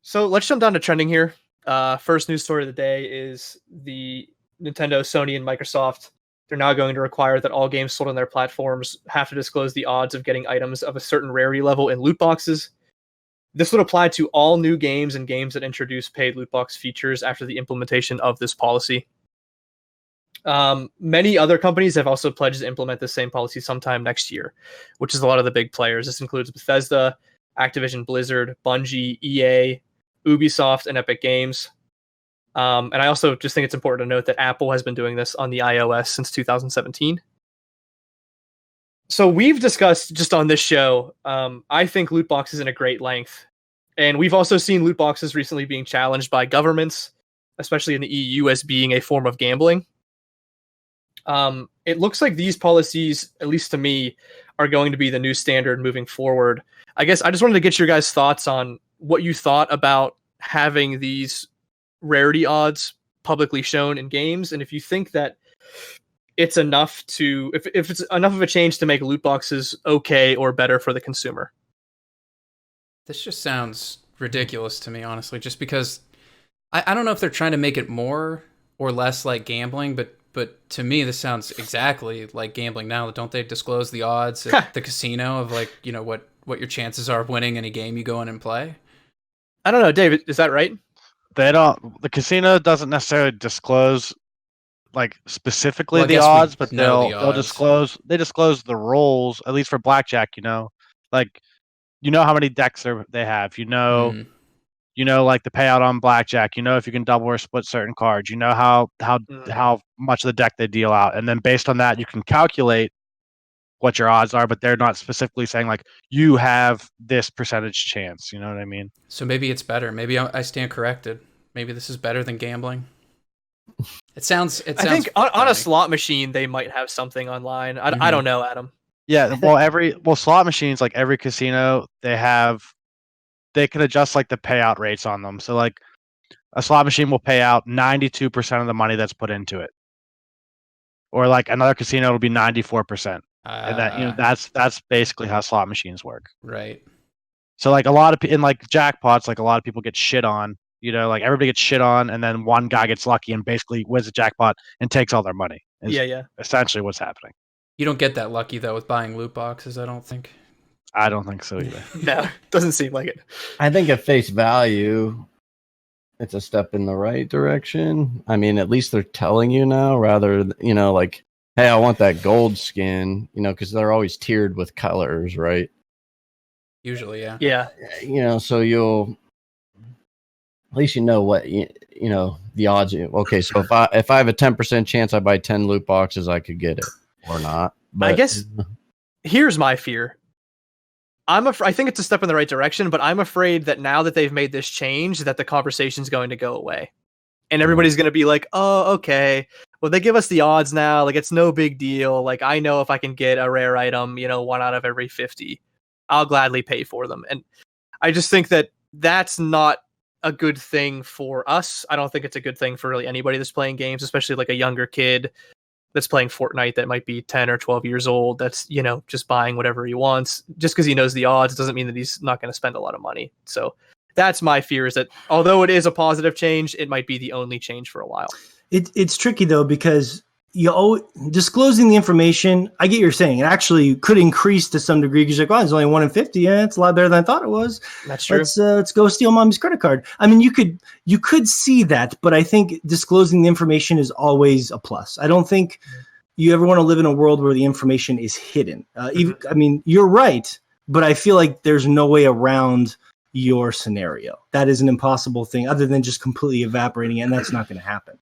So let's jump down to trending here. First news story of the day is the Nintendo, Sony, and Microsoft. They're now going to require that all games sold on their platforms have to disclose the odds of getting items of a certain rarity level in loot boxes. This would apply to all new games and games that introduce paid loot box features after the implementation of this policy. Many other companies have also pledged to implement the same policy sometime next year, which is a lot of the big players. This includes Bethesda, Activision Blizzard, Bungie, EA, Ubisoft, and Epic Games. And I also just think it's important to note that Apple has been doing this on the iOS since 2017. So we've discussed just on this show, I think loot boxes in a great length. And we've also seen loot boxes recently being challenged by governments, especially in the EU, as being a form of gambling. It looks like these policies, at least to me, are going to be the new standard moving forward. I guess I just wanted to get your guys' thoughts on what you thought about having these rarity odds publicly shown in games, and if you think that it's enough to, if it's enough of a change to make loot boxes okay or better for the consumer. This just sounds ridiculous to me, honestly, just because I don't know if they're trying to make it more or less like gambling, but to me, this sounds exactly like gambling now. Don't they disclose the odds at the casino of like, you know, what your chances are of winning any game you go in and play? I don't know, David, is that right? They don't. The casino doesn't necessarily disclose like specifically Well, I the guess odds, we but know the they'll odds. disclose. They disclose the rolls, at least for blackjack. You know, like you know how many decks they have. You know, like the payout on blackjack. You know if you can double or split certain cards. You know how much of the deck they deal out, and then based on that, you can calculate what your odds are. But they're not specifically saying like you have this percentage chance. You know what I mean? So maybe it's better. Maybe I stand corrected. Maybe this is better than gambling. It sounds. I think on a slot machine they might have something online. I don't know, Adam. Yeah, well, slot machines, like every casino, they can adjust like the payout rates on them. So like a slot machine will pay out 92% of the money that's put into it, or like another casino will be 94%. And that that's basically how slot machines work. Right. So like a lot of in like jackpots, like a lot of people get shit on. You know, like everybody gets shit on, and then one guy gets lucky and basically wins the jackpot and takes all their money. Yeah. Essentially, what's happening. You don't get that lucky though with buying loot boxes. I don't think. I don't think so either. No, doesn't seem like it. I think at face value, it's a step in the right direction. I mean, at least they're telling you now, rather, you know, like, hey, I want that gold skin, you know, because they're always tiered with colors, right? Usually, yeah. Yeah. You know, so you'll, at least you know what, you know, the odds. Okay, so if I have a 10% chance I buy 10 loot boxes, I could get it or not. But I guess here's my fear. I think it's a step in the right direction, but I'm afraid that now that they've made this change, that the conversation's going to go away. And everybody's going to be like, oh, okay, well, they give us the odds now. Like, it's no big deal. Like, I know if I can get a rare item, you know, 1 out of every 50, I'll gladly pay for them. And I just think that that's not a good thing for us. I don't think it's a good thing for really anybody that's playing games, especially like a younger kid that's playing Fortnite that might be 10 or 12 years old. That's, you know, just buying whatever he wants. Just because he knows the odds doesn't mean that he's not going to spend a lot of money. So that's my fear, is that although it is a positive change, it might be the only change for a while. It's tricky though, because disclosing the information, I get what you're saying, it actually could increase to some degree, because you're like, oh, it's only 1 in 50. Yeah, it's a lot better than I thought it was. That's true. Let's go steal mommy's credit card. I mean, you could see that, but I think disclosing the information is always a plus. I don't think you ever want to live in a world where the information is hidden. I mean, you're right, but I feel like there's no way around your scenario. That is an impossible thing, other than just completely evaporating it, and that's not going to happen.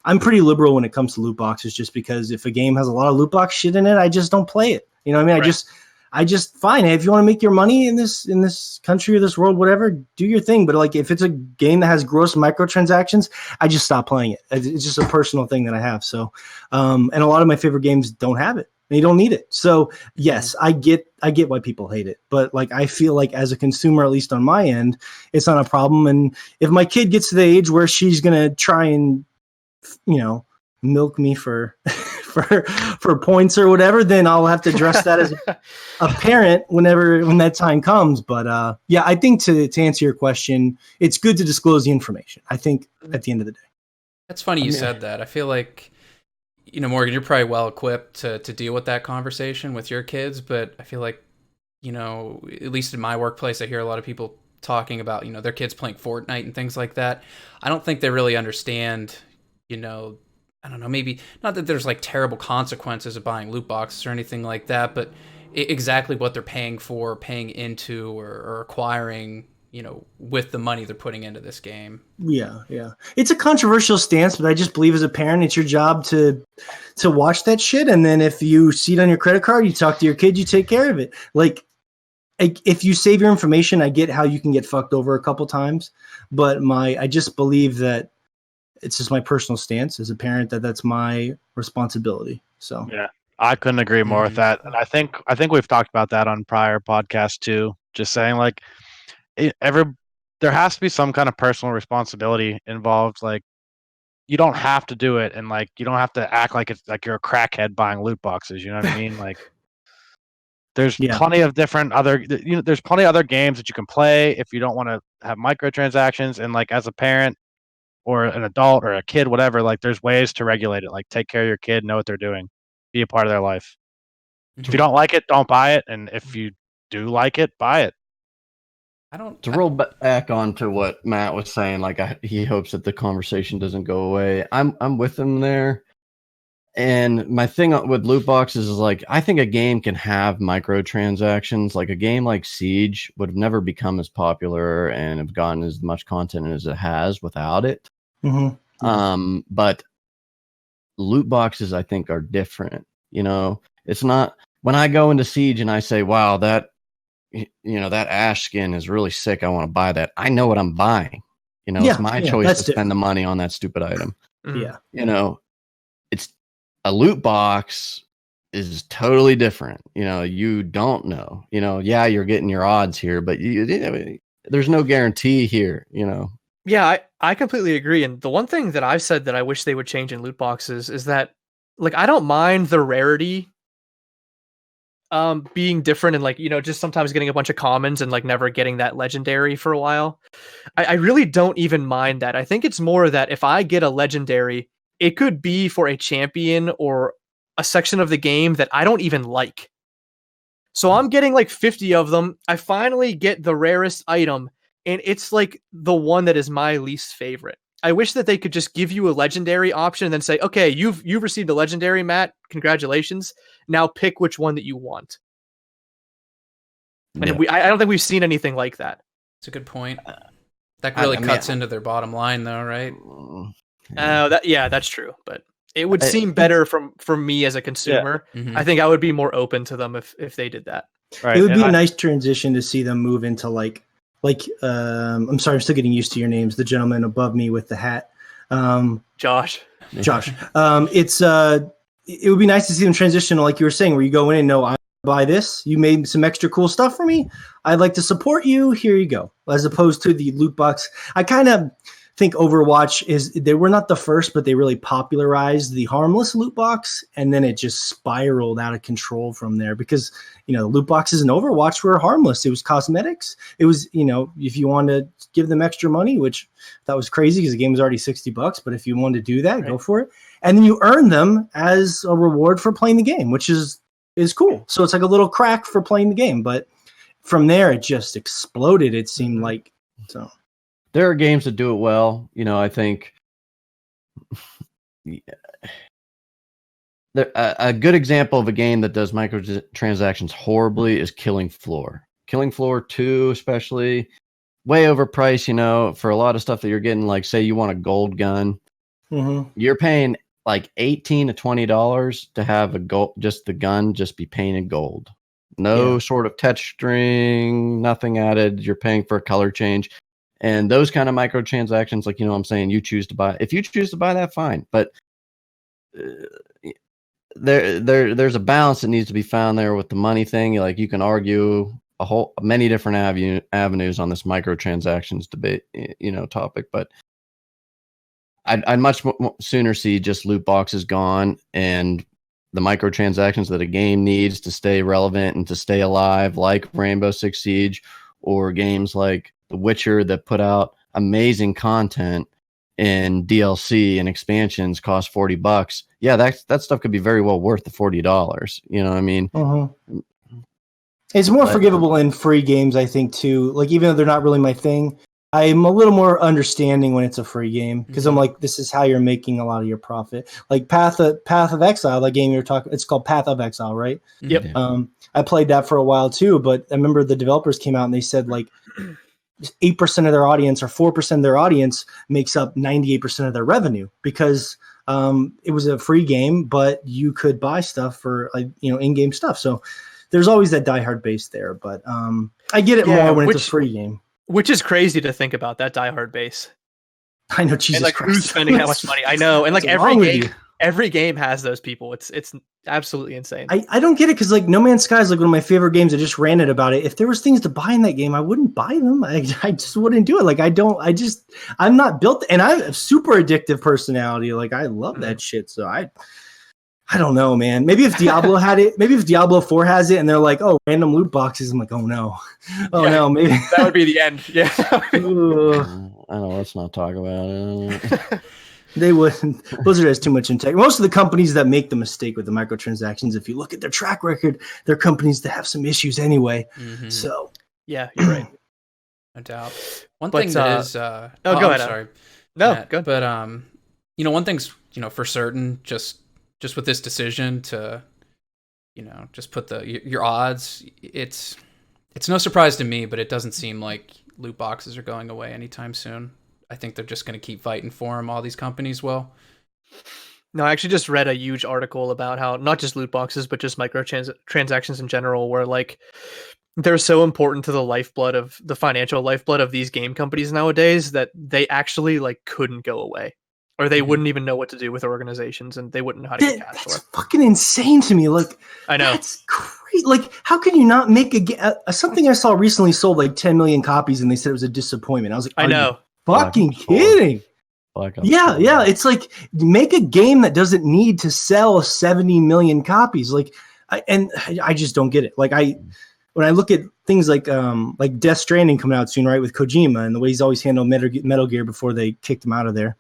I'm pretty liberal when it comes to loot boxes, just because if a game has a lot of loot box shit in it, I just don't play it. You know what I mean? Right. I just fine. If you want to make your money in this country or this world, whatever, do your thing. But like, if it's a game that has gross microtransactions, I just stop playing it. It's just a personal thing that I have. So, and a lot of my favorite games don't have it. And you don't need it. So yes, I get why people hate it. But like, I feel like as a consumer, at least on my end, it's not a problem. And if my kid gets to the age where she's gonna try and, you know, milk me for for points or whatever, then I'll have to address that as a parent when that time comes. But yeah, I think to answer your question, it's good to disclose the information. I think at the end of the day. That's funny you said that. I feel like, Morgan, you're probably well equipped to deal with that conversation with your kids, but I feel like, at least in my workplace, I hear a lot of people talking about, their kids playing Fortnite and things like that. I don't think they really understand, I don't know, maybe not that there's like terrible consequences of buying loot boxes or anything like that, but exactly what they're paying for, paying into, or acquiring, with the money they're putting into this game. Yeah. It's a controversial stance, but I just believe as a parent, it's your job to watch that shit. And then if you see it on your credit card, you talk to your kid, you take care of it. Like, if you save your information, I get how you can get fucked over a couple times, but I just believe that it's just my personal stance as a parent that's my responsibility. So yeah, I couldn't agree more with that. And I think we've talked about that on prior podcasts too. Just saying, like, there has to be some kind of personal responsibility involved. Like, you don't have to do it, and like you don't have to act like it's like you're a crackhead buying loot boxes. You know what I mean? Like, there's plenty of different other there's plenty of other games that you can play if you don't want to have microtransactions. And like, as a parent or an adult or a kid, whatever, like, there's ways to regulate it. Like, take care of your kid, know what they're doing, be a part of their life. If you don't like it, don't buy it, and if you do like it, buy it. To roll back onto what Matt was saying, like, he hopes that the conversation doesn't go away. I'm with him there. And my thing with loot boxes is, like, I think a game can have microtransactions. Like, a game like Siege would have never become as popular and have gotten as much content as it has without it. Mm-hmm. But loot boxes, I think, are different. It's not when I go into Siege and I say, "Wow, that Ash skin is really sick. I want to buy that." I know what I'm buying. It's my choice to spend the money on that stupid item. Yeah. It's a loot box is totally different. You don't know. Yeah, you're getting your odds here, but there's no guarantee here. Yeah, I completely agree. And the one thing that I've said that I wish they would change in loot boxes is that, like, I don't mind the rarity being different and, like, just sometimes getting a bunch of commons and, like, never getting that legendary for a while. I really don't even mind that. I think it's more that if I get a legendary, it could be for a champion or a section of the game that I don't even like. So I'm getting like 50 of them. I finally get the rarest item, and it's like the one that is my least favorite. I wish that they could just give you a legendary option and then say, "Okay, you've received a legendary, Matt. Congratulations. Now pick which one that you want." And I don't think we've seen anything like that. That's a good point. That really cuts into their bottom line, though, right? That's true. But it would seem better from me as a consumer. Yeah. I think I would be more open to them if they did that. Right. It would be a nice transition to see them move into like I'm sorry, I'm still getting used to your names. The gentleman above me with the hat, Josh. It would be nice to see them transition, like you were saying, where you go in and know, I buy this. You made some extra cool stuff for me. I'd like to support you. Here you go. As opposed to the loot box. I kind of think Overwatch they were not the first, but they really popularized the harmless loot box, and then it just spiraled out of control from there because, loot boxes in Overwatch were harmless. It was cosmetics. It was, if you wanted to give them extra money, which that was crazy because the game was already $60, but if you wanted to do that, go for it. And then you earn them as a reward for playing the game, which is cool. So it's like a little crack for playing the game, but from there it just exploded. It seemed like so. There are games that do it well. I think a good example of a game that does microtransactions horribly is Killing Floor. Killing Floor 2, especially, way overpriced, for a lot of stuff that you're getting. Like, say you want a gold gun. Mm-hmm. You're paying like $18 to $20 to have just the gun just be painted gold. No sort of touch string, nothing added. You're paying for a color change. And those kind of microtransactions, like, I'm saying, you choose to buy. If you choose to buy that, fine. But there's a balance that needs to be found there with the money thing. Like, you can argue many different avenues on this microtransactions debate, topic. But I'd much sooner see just loot boxes gone and the microtransactions that a game needs to stay relevant and to stay alive, like Rainbow Six Siege or games like The Witcher that put out amazing content and DLC and expansions cost $40. Yeah, that stuff could be very well worth the $40. You know what I mean? It's more forgivable in free games, I think, too. Like, even though they're not really my thing, I'm a little more understanding when it's a free game because I'm like, this is how you're making a lot of your profit. Like Path of Exile, that game you're talking, it's called Path of Exile, right? Yep. I played that for a while too, but I remember the developers came out and they said like 8% of their audience or 4% of their audience makes up 98% of their revenue because it was a free game, but you could buy stuff for in-game stuff. So there's always that diehard base there, but I get it more when it's a free game. Which is crazy to think about, that diehard base. I know, Jesus and like Christ. Who's spending how much money? I know, and like every game has those people. It's absolutely insane. I don't get it because like No Man's Sky is like one of my favorite games. I just ranted about it. If there was things to buy in that game, I wouldn't buy them. I just wouldn't do it. Like I'm not built, and I have a super addictive personality. Like I love that shit. So I don't know, man. Maybe if Diablo had it, maybe if Diablo 4 has it and they're like, oh, random loot boxes, I'm like, oh no. No, maybe. That would be the end. Yeah. I don't know, let's not talk about it. They wouldn't. Blizzard has too much integrity. Most of the companies that make the mistake with the microtransactions, if you look at their track record, they're companies that have some issues anyway. So. Yeah, you're right. No doubt. One thing that is... go ahead. Sorry. No, Matt, good. But, one thing's, for certain, just with this decision to, just put your odds, it's no surprise to me, but it doesn't seem like loot boxes are going away anytime soon. I think they're just going to keep fighting for them, all these companies will. No, I actually just read a huge article about how not just loot boxes, but just microtransactions in general, where like they're so important to the financial lifeblood of these game companies nowadays that they actually like couldn't go away. Or they wouldn't even know what to do with organizations, and they wouldn't know how to get cash for it. That's fucking insane to me. Like, I know. That's crazy. Like, how can you not make something I saw recently sold like 10 million copies, and they said it was a disappointment. I was like, I know. Fucking kidding. Yeah. It's like, make a game that doesn't need to sell 70 million copies. Like, I just don't get it. Like, when I look at things like Death Stranding coming out soon, right, with Kojima and the way he's always handled Metal Gear before they kicked him out of there,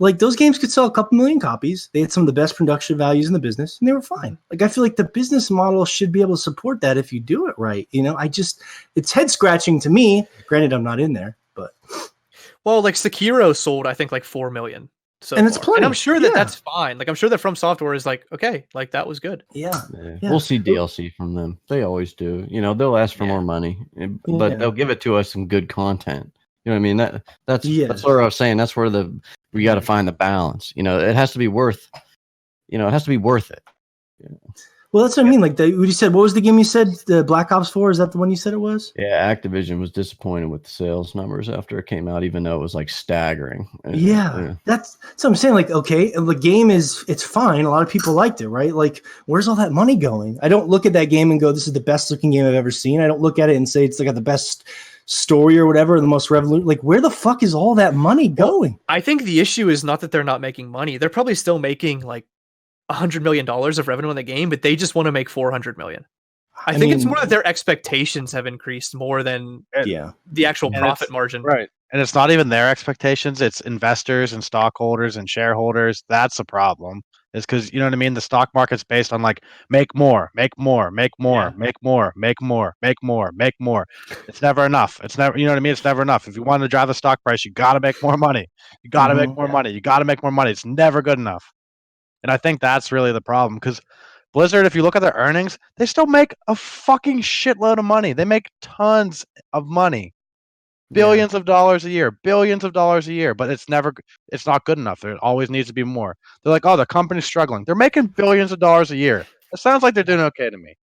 like those games could sell a couple million copies. They had some of the best production values in the business, and they were fine. Like I feel like the business model should be able to support that if you do it right. It's head scratching to me. Granted, I'm not in there, but like Sekiro sold, I think, like 4 million. So and it's plenty. And I'm sure that's fine. Like I'm sure that From Software is like, okay, like that was good. Yeah. We'll see DLC from them. They always do. They'll ask for more money, but they'll give it to us in good content. You know what I mean? That's what I was saying. That's where we got to find the balance. It has to be worth. It has to be worth it. Yeah. Well, that's what I mean. Like you said, what was the game you said? The Black Ops 4? Is that the one you said it was? Yeah, Activision was disappointed with the sales numbers after it came out, even though it was like staggering. Yeah. That's what I'm saying. Like, okay, the game it's fine. A lot of people liked it, right? Like, where's all that money going? I don't look at that game and go, this is the best looking game I've ever seen. I don't look at it and say it's like got the best story or whatever, the most revolutionary. Like, where the fuck is all that money going? I think the issue is not that they're not making money. They're probably still making like $100 million of revenue in the game, but they just want to make 400 million. I think it's more that their expectations have increased more than the actual profit margin. Right. And it's not even their expectations. It's investors and stockholders and shareholders. That's a problem. It's because, you know what I mean? The stock market's based on like, make more, make more, make more, make more, make more, make more, make more. It's never enough. It's never, you know what I mean? It's never enough. If you want to drive the stock price, you got to make more money. You got to make more money. You got to make more money. It's never good enough. And I think that's really the problem because Blizzard, if you look at their earnings, they still make a fucking shitload of money. They make tons of money, billions of dollars a year, but it's not good enough. There always needs to be more. They're like, oh, the company's struggling. They're making billions of dollars a year. It sounds like they're doing okay to me.